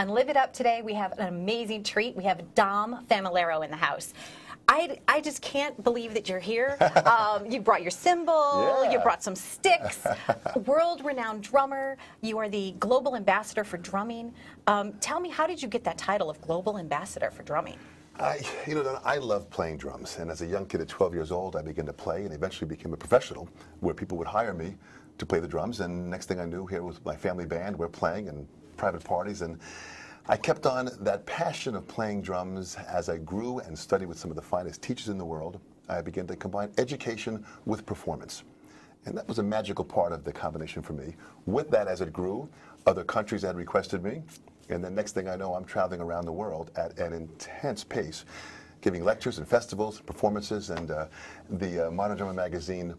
On Live It Up today, we have an amazing treat. We have Dom Famularo in the house. I just can't believe that you're here. You brought your cymbal, you brought some sticks. World-renowned drummer. You are the global ambassador for drumming. Tell me, how did you get that title of global ambassador for drumming? I love playing drums, and as a young kid at 12 years old, I began to play and eventually became a professional where people would hire me to play the drums, and next thing I knew, here was my family band. We're playing in private parties, and I kept on that passion of playing drums as I grew and studied with some of the finest teachers in the world. I began to combine education with performance. And that was a magical part of the combination for me. With that, as it grew, other countries had requested me. And then next thing I know, I'm traveling around the world at an intense pace, giving lectures and festivals, performances, and the Modern Drummer magazine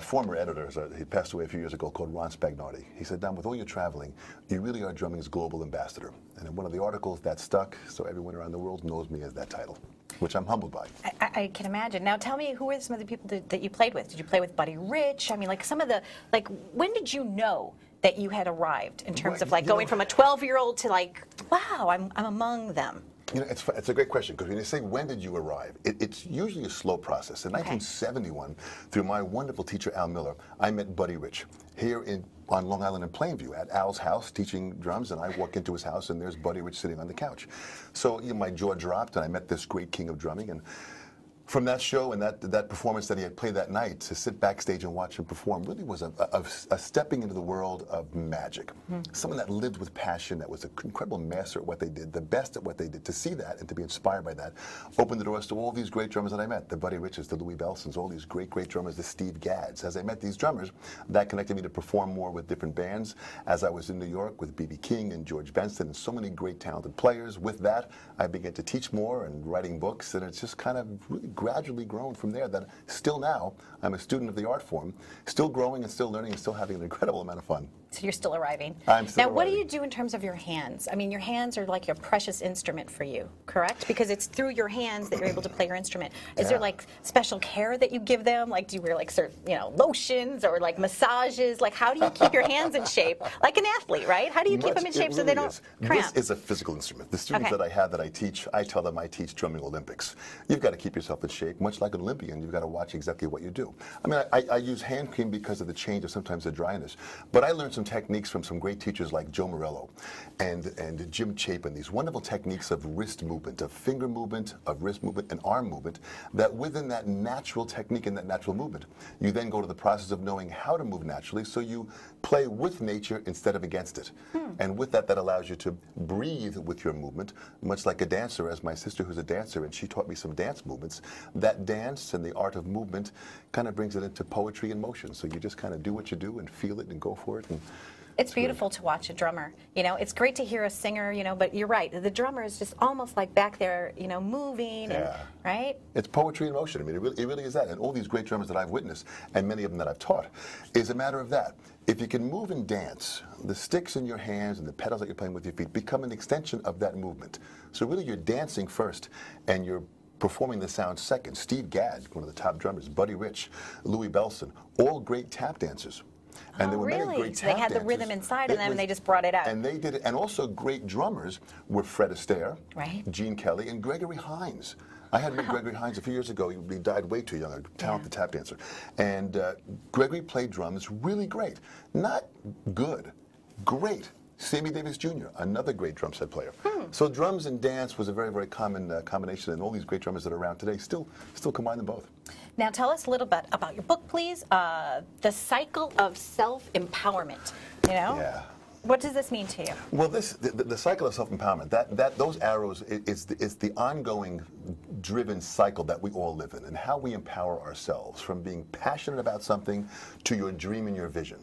former editor, he passed away a few years ago, called Ron Spagnardi. He said, "Don, with all your traveling, you really are drumming's global ambassador." And in one of the articles, that stuck, so everyone around the world knows me as that title, which I'm humbled by. I can imagine. Now tell me, who are some of the people that you played with? Did you play with Buddy Rich? I mean, like some of the, like, when did you know that you had arrived in terms of like going from a 12-year-old to like, wow, I'm among them? You know, it's a great question, because when you say, when did you arrive, it's usually a slow process. In 1971, through my wonderful teacher, Al Miller, I met Buddy Rich here on Long Island in Plainview at Al's house teaching drums, and I walk into his house and there's Buddy Rich sitting on the couch. So my jaw dropped and I met this great king of drumming, and from that show and that performance that he had played that night, to sit backstage and watch him perform really was a stepping into the world of magic. Someone that lived with passion, that was an incredible master at what they did, the best at what they did. To see that and to be inspired by that opened the doors to all these great drummers that I met, the Buddy Riches, the Louis Belsons, all these great drummers, the Steve Gadds. As I met these drummers, that connected me to perform more with different bands. As I was in New York with B.B. King and George Benson and so many great talented players, with that I began to teach more and writing books, and it's just kind of really gradually grown from there. That still now I'm a student of the art form, still growing and still learning and still having an incredible amount of fun. So you're still arriving. I'm still Now, what do arriving. you do in terms of your hands? I mean, your hands are like a precious instrument for you, correct? Because it's through your hands that you're able to play your instrument. Is there like special care that you give them? Like, do you wear like certain, lotions or like massages? Like, how do you keep your hands in shape? Like an athlete, right? How do you keep them in shape so they don't cramp? This is a physical instrument. The students that I have that I teach, I tell them I teach drumming Olympics. You've got to keep yourself in shape, much like an Olympian. You've got to watch exactly what you do. I mean, I use hand cream because of the change of sometimes the dryness, but I learned some techniques from some great teachers like Joe Morello and Jim Chapin, these wonderful techniques of wrist movement, of finger movement, of wrist movement, and arm movement, that within that natural technique and that natural movement, you then go to the process of knowing how to move naturally, so you play with nature instead of against it. And with that, that allows you to breathe with your movement, much like a dancer. As my sister, who's a dancer, and she taught me some dance movements, that dance and the art of movement kind of brings it into poetry and motion. So you just kind of do what you do and feel it and go for it. And it's beautiful to watch a drummer. It's great to hear a singer, but you're right. The drummer is just almost like back there, moving, and, right? It's poetry in motion. I mean, it really is that. And all these great drummers that I've witnessed, and many of them that I've taught, is a matter of that. If you can move and dance, the sticks in your hands and the pedals that you're playing with your feet become an extension of that movement. So really you're dancing first, and you're performing the sound second. Steve Gadd, one of the top drummers, Buddy Rich, Louis Belson, all great tap dancers. And there were many great so they had the rhythm inside of them, and they just brought it out. And they did it. And also great drummers were Fred Astaire, Gene Kelly, and Gregory Hines. I had met Gregory Hines a few years ago. He died way too young, a talented tap dancer. And Gregory played drums really great. Not good, great. Sammy Davis Jr., another great drum set player. So drums and dance was a very common combination, and all these great drummers that are around today still combine them both. Now tell us a little bit about your book, please. The Cycle of Self-Empowerment. What does this mean to you? Well, the cycle of self-empowerment, those arrows is the ongoing driven cycle that we all live in, and how we empower ourselves, from being passionate about something to your dream and your vision.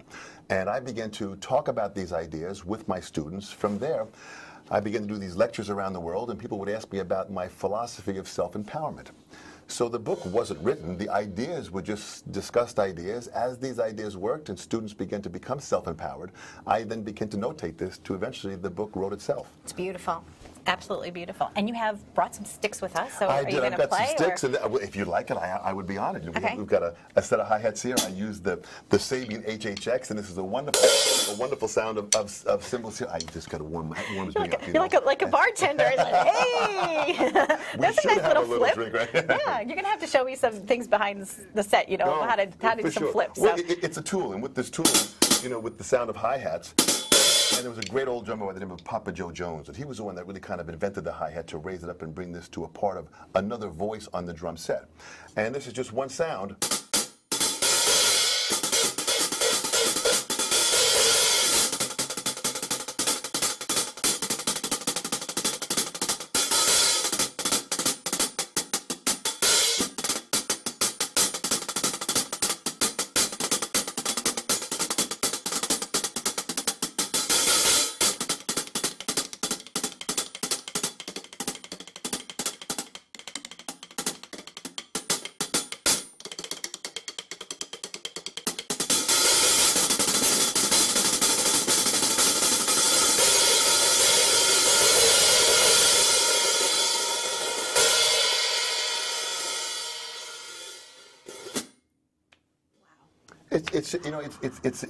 And I began to talk about these ideas with my students. From there, I began to do these lectures around the world, and people would ask me about my philosophy of self-empowerment. So the book wasn't written. The ideas were just discussed ideas. As these ideas worked and students began to become self-empowered, I then began to notate this to eventually the book wrote itself. It's beautiful. Absolutely beautiful. And you have brought some sticks with us, so I are did. you going I've to got play? some sticks, and if you'd like it, I would be honored. Okay. We've got a set of hi-hats here. I use the Sabian HHX, and this is a wonderful sound of cymbals here. I just got to warm me up. You're like a bartender. It's like, hey! That's a nice little flip. Drink, right? Yeah, you're going to have to show me some things behind the set, how to do some flips. Well, So. it's a tool, and with this tool, with the sound of hi-hats, and there was a great old drummer by the name of Papa Joe Jones, and he was the one that really kind of invented the hi-hat to raise it up and bring this to a part of another voice on the drum set. And this is just one sound.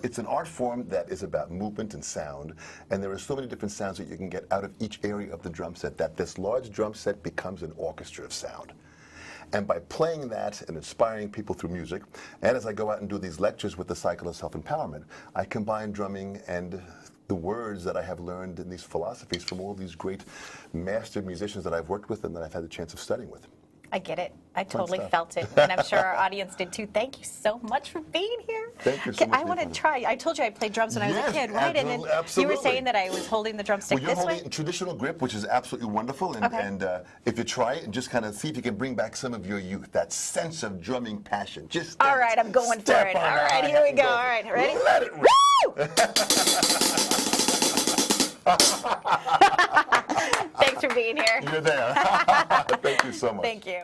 It's an art form that is about movement and sound, and there are so many different sounds that you can get out of each area of the drum set that this large drum set becomes an orchestra of sound. And by playing that and inspiring people through music, and as I go out and do these lectures with the cycle of self-empowerment, I combine drumming and the words that I have learned in these philosophies from all these great master musicians that I've worked with and that I've had the chance of studying with. I get it. I totally felt it, and I'm sure our audience did too. Thank you so much for being here. Thank you so much. I want to try. I told you I played drums when I was a kid, right? And then you were saying that I was holding the drumstick well, you're this way. holding it in traditional grip, which is absolutely wonderful. And, and if you try it and just kind of see if you can bring back some of your youth, that sense of drumming passion. Just all right, I'm going for it. All right, here we go. All right, ready? Let it rip. Woo! Thanks for being here. You're there. Thank you so much. Thank you.